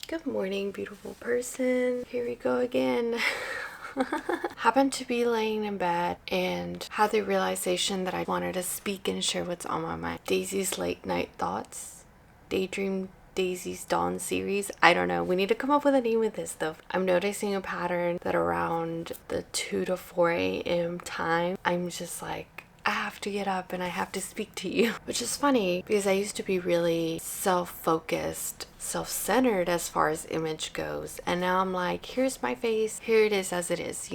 Good morning, beautiful person. Here we go again. Happened to be laying in bed and had the realization that I wanted to speak and share what's on my mind. Daisy's late night thoughts. Daydream.Daisy's Dawn series. I don't know. We need to come up with a name with this though. I'm noticing a pattern that around the 2 to 4 a.m. time, I'm just like, I have to get up and I have to speak to you. Which is funny because I used to be really self-focused, self-centered as far as image goes. And now I'm like, here's my face. Here it is as it is,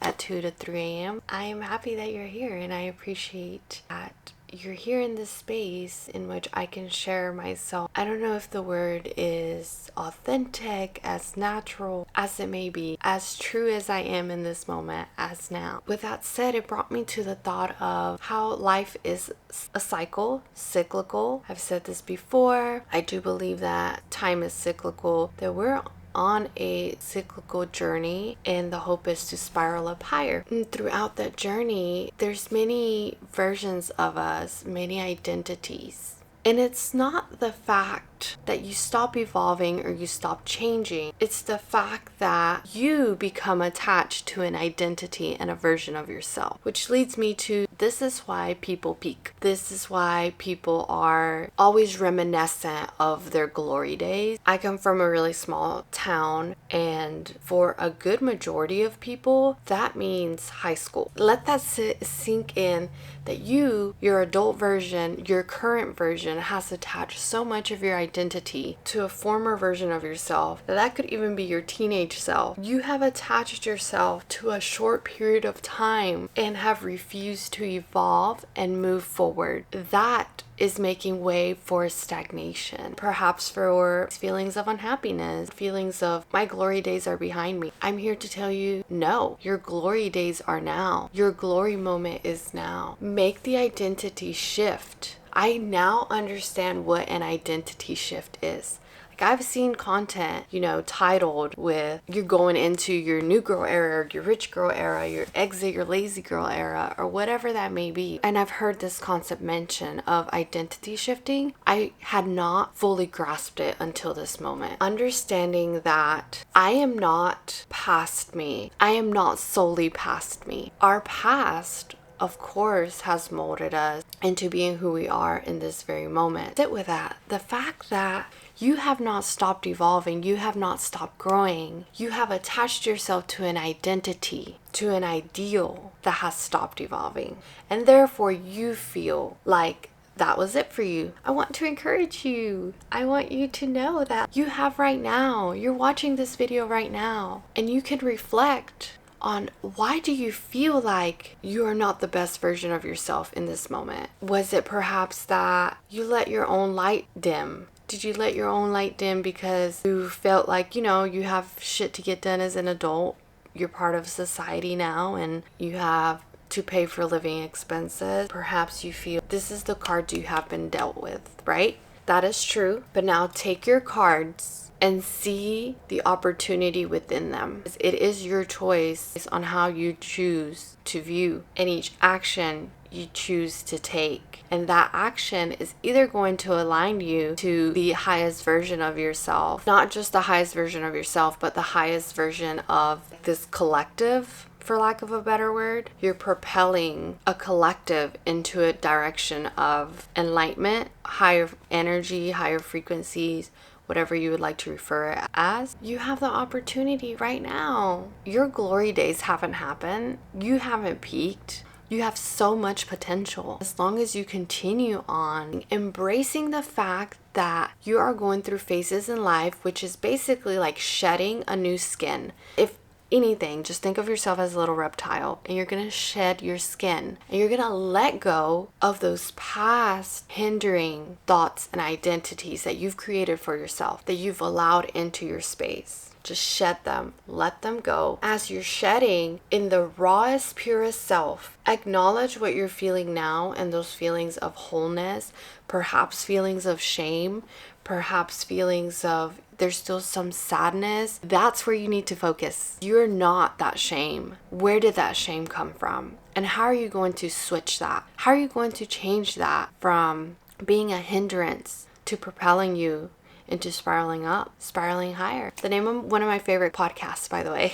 at 2 to 3 a.m. I am happy that you're here and I appreciate that you're here in this space in which I can share myself. I don't know if the word is authentic, as natural as it may be, as true as I am in this moment as now. With that said, it brought me to the thought of how life is a cyclical. I've said this before. I do believe that time is cyclical, that we're on a cyclical journey and the hope is to spiral up higher. And throughout that journey, there's many versions of us, many identities. And it's not the fact that you stop evolving or you stop changing. It's the fact that you become attached to an identity and a version of yourself. Which leads me to, this is why people peak. This is why people are always reminiscent of their glory days. I come from a really small town, and for a good majority of people, that means high school. Let that sink in, that your adult version, your current version has attached so much of your identity to a former version of yourself that could even be your teenage self. You have attached yourself to a short period of time and have refused to evolve and move forward. That is making way for stagnation. Perhaps for feelings of unhappiness, feelings of my glory days are behind me. I'm here to tell you, no, your glory days are now. Your glory moment is now. Make the identity shift. I now understand what an identity shift is. I've seen content, titled with you're going into your new girl era, or your rich girl era, your exit your lazy girl era, or whatever that may be. And I've heard this concept mention of identity shifting. I had not fully grasped it until this moment. Understanding that I am not past me. I am not solely past me. Our past, of course, has molded us into being who we are in this very moment. Sit with that. The fact that you have not stopped evolving, you have not stopped growing, you have attached yourself to an identity, to an ideal that has stopped evolving. And therefore you feel like that was it for you. I want to encourage you. I want you to know that you have right now, you're watching this video right now, and you can reflect on why do you feel like you are not the best version of yourself in this moment? Was it perhaps that you let your own light dim? Did you let your own light dim because you felt like, you have shit to get done as an adult? You're part of society now and you have to pay for living expenses. Perhaps you feel this is the cards you have been dealt with, right? That is true. But now take your cards and see the opportunity within them. It is your choice on how you choose to view and each action you choose to take. And that action is either going to align you to the highest version of yourself, not just the highest version of yourself, but the highest version of this collective, for lack of a better word. You're propelling a collective into a direction of enlightenment, higher energy, higher frequencies, whatever you would like to refer it as. You have the opportunity right now. Your glory days haven't happened. You haven't peaked. You have so much potential. As long as you continue on embracing the fact that you are going through phases in life, which is basically like shedding a new skin. If anything, just think of yourself as a little reptile and you're going to shed your skin and you're going to let go of those past hindering thoughts and identities that you've created for yourself, that you've allowed into your space. Just shed them, let them go. As you're shedding in the rawest, purest self, acknowledge what you're feeling now and those feelings of wholeness, perhaps feelings of shame, perhaps feelings of there's still some sadness. That's where you need to focus. You're not that shame. Where did that shame come from? And how are you going to switch that? How are you going to change that from being a hindrance to propelling you into spiraling up, spiraling higher. The name of one of my favorite podcasts, by the way.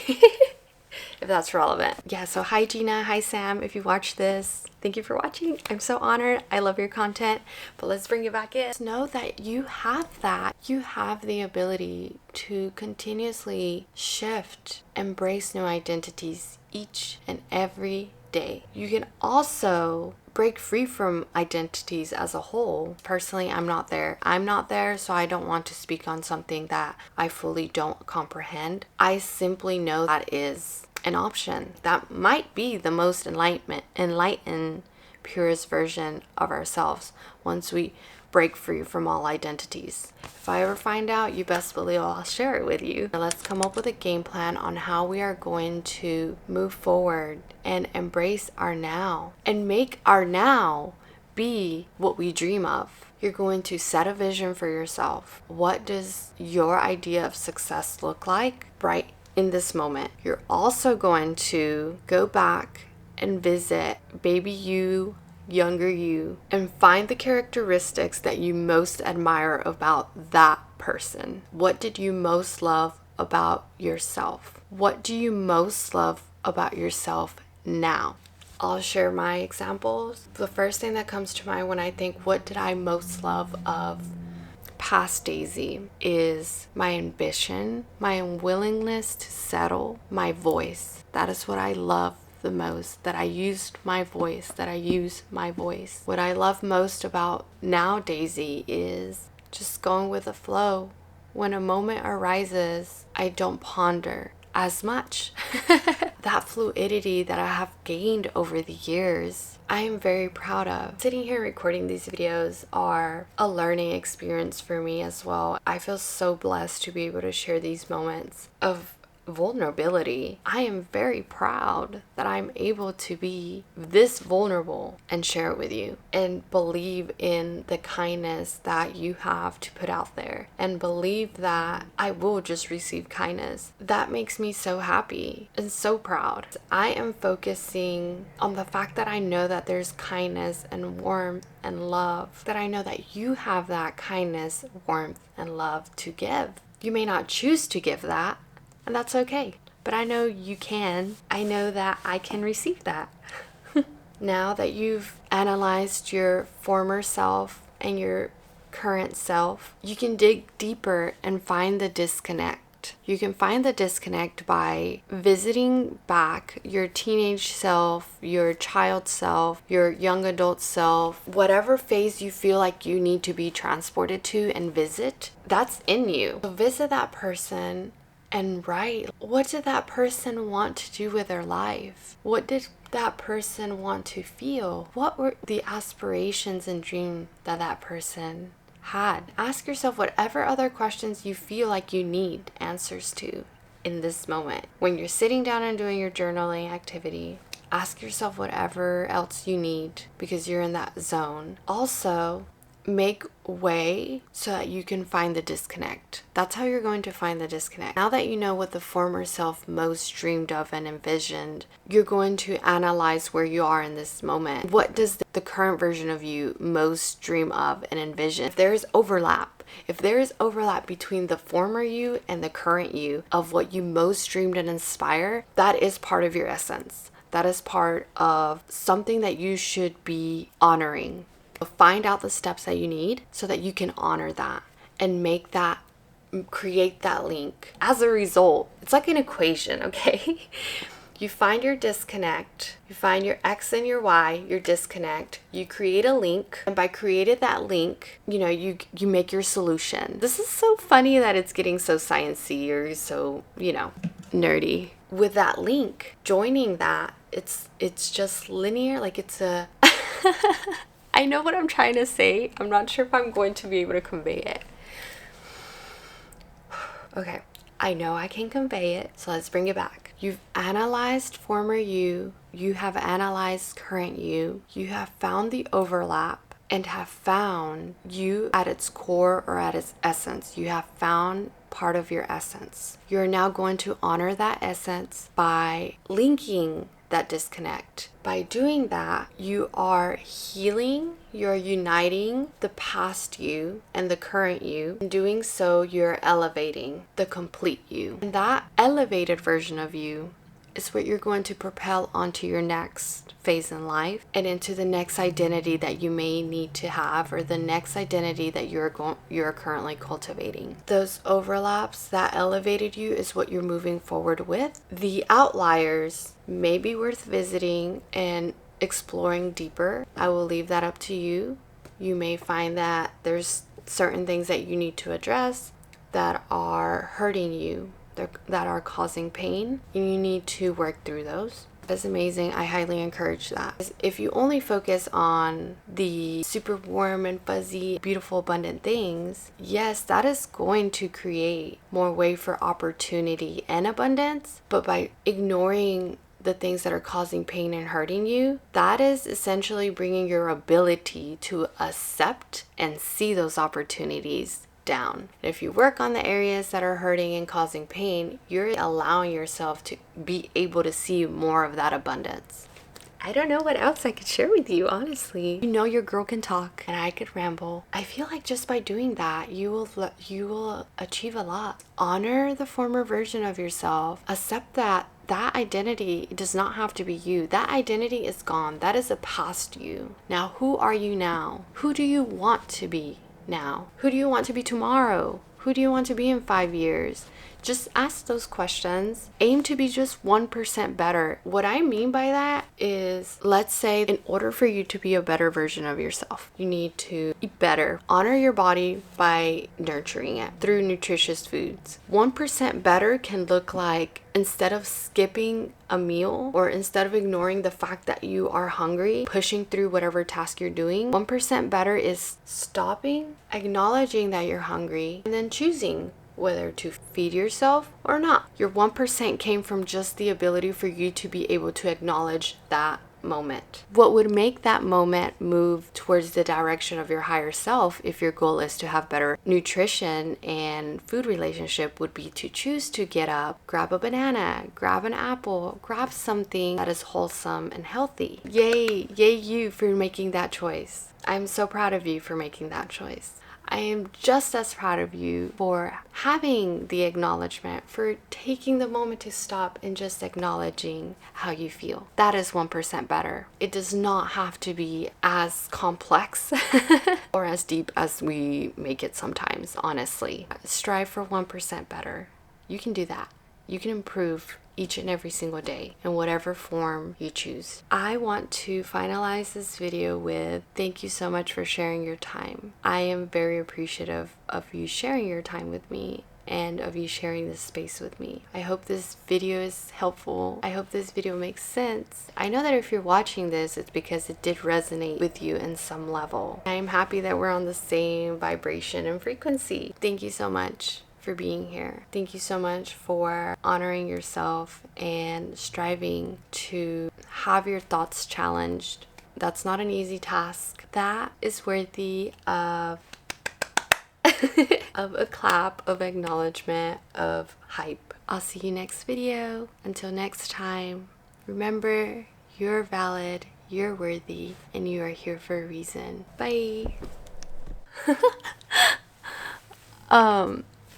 If that's relevant. Yeah, so hi Gina, hi Sam, if you watch this, thank you for watching. I'm so honored. I love your content, but let's bring it back in. Just know that you have that. You have the ability to continuously shift, embrace new identities each and every day. You can also break free from identities as a whole. Personally, I'm not there, so I don't want to speak on something that I fully don't comprehend. I simply know that is an option. That might be the most enlightened, purest version of ourselves once we break free from all identities. If I ever find out, you best believe I'll share it with you. Now let's come up with a game plan on how we are going to move forward and embrace our now and make our now be what we dream of. You're going to set a vision for yourself. What does your idea of success look like right in this moment? You're also going to go back and visit baby you, younger you, and find the characteristics that you most admire about that person. What did you most love about yourself? What do you most love about yourself now? I'll share my examples. The first thing that comes to mind when I think what did I most love of past Daisy is my ambition, my unwillingness to settle, my voice. That is what I love the most, that I use my voice. What I love most about now Daisy is just going with the flow. When a moment arises, I don't ponder as much. That fluidity that I have gained over the years, I am very proud of. Sitting here recording these videos are a learning experience for me as well. I feel so blessed to be able to share these moments of vulnerability. I am very proud that I'm able to be this vulnerable and share it with you and believe in the kindness that you have to put out there and believe that I will just receive kindness. That makes me so happy and so proud. I am focusing on the fact that I know that there's kindness and warmth and love, that I know that you have that kindness, warmth, and love to give. You may not choose to give that, and that's okay. But I know you can. I know that I can receive that. Now that you've analyzed your former self and your current self, you can dig deeper and find the disconnect. You can find the disconnect by visiting back your teenage self, your child self, your young adult self, whatever phase you feel like you need to be transported to and visit, that's in you. So visit that person and write, what did that person want to do with their life? What did that person want to feel? What were the aspirations and dreams that that person had? Ask yourself whatever other questions you feel like you need answers to in this moment. When you're sitting down and doing your journaling activity, ask yourself whatever else you need because you're in that zone. Also, make way so that you can find the disconnect. That's how you're going to find the disconnect. Now that you know what the former self most dreamed of and envisioned, you're going to analyze where you are in this moment. What does the current version of you most dream of and envision? If there is overlap between the former you and the current you of what you most dreamed and inspire, that is part of your essence. That is part of something that you should be honoring. Find out the steps that you need so that you can honor that and create that link. As a result, it's like an equation, okay? You find your disconnect, you find your X and your Y, your disconnect, you create a link, and by creating that link, you make your solution. This is so funny that it's getting so sciencey or so, nerdy. With that link, joining that, it's just linear, like it's a I know what I'm trying to say. I'm not sure if I'm going to be able to convey it. Okay, I know I can convey it, so let's bring it back. You've analyzed former you have analyzed current you have found the overlap and have found you at its core or at its essence. You have found part of your essence. You're now going to honor that essence by linking that disconnect. By doing that, you are healing, you're uniting the past you and the current you. In doing so, you're elevating the complete you. And that elevated version of you is what you're going to propel onto your next phase in life and into the next identity that you may need to have, or the next identity that you're currently cultivating. Those overlaps that elevated you is what you're moving forward with. The outliers may be worth visiting and exploring deeper. I will leave that up to you. You may find that there's certain things that you need to address that are hurting you, that are causing pain, and you need to work through those. That's amazing. I highly encourage that. If you only focus on the super warm and fuzzy, beautiful, abundant things, yes, that is going to create more way for opportunity and abundance. But by ignoring the things that are causing pain and hurting you, that is essentially bringing your ability to accept and see those opportunities down. If you work on the areas that are hurting and causing pain, you're allowing yourself to be able to see more of that abundance. I don't know what else I could share with you, honestly. You know your girl can talk and I could ramble. I feel like just by doing that, you will achieve a lot. Honor the former version of yourself. Accept that identity does not have to be you. That identity is gone. That is a past you. Now, who are you now? Who do you want to be now? Who do you want to be tomorrow? Who do you want to be in 5 years? Just ask those questions. Aim to be just 1% better. What I mean by that is, let's say in order for you to be a better version of yourself, you need to eat better. Honor your body by nurturing it through nutritious foods. 1% better can look like, instead of skipping a meal or instead of ignoring the fact that you are hungry, pushing through whatever task you're doing, 1% better is stopping, acknowledging that you're hungry, and then choosing whether to feed yourself or not. Your 1% came from just the ability for you to be able to acknowledge that moment. What would make that moment move towards the direction of your higher self, if your goal is to have better nutrition and food relationship, would be to choose to get up, grab a banana, grab an apple, grab something that is wholesome and healthy. Yay you for making that choice. I'm so proud of you for making that choice. I am just as proud of you for having the acknowledgement, for taking the moment to stop and just acknowledging how you feel. That is 1% better. It does not have to be as complex or as deep as we make it sometimes, honestly. Strive for 1% better. You can do that. You can improve each and every single day in whatever form you choose. I want to finalize this video with thank you so much for sharing your time. I am very appreciative of you sharing your time with me and of you sharing this space with me. I hope this video is helpful. I hope this video makes sense. I know that if you're watching this, it's because it did resonate with you in some level. I am happy that we're on the same vibration and frequency. Thank you so much for being here. Thank you so much for honoring yourself and striving to have your thoughts challenged. That's not an easy task. That is worthy of of a clap, of acknowledgement, of hype. I'll see you next video. Until next time, remember, you're valid, you're worthy, and you are here for a reason. Bye.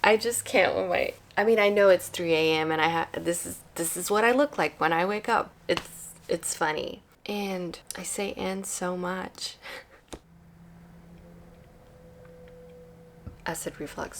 I just can't with my, I know it's 3 a.m. and this is what I look like when I wake up. It's funny. And I say "and" so much. Acid reflux.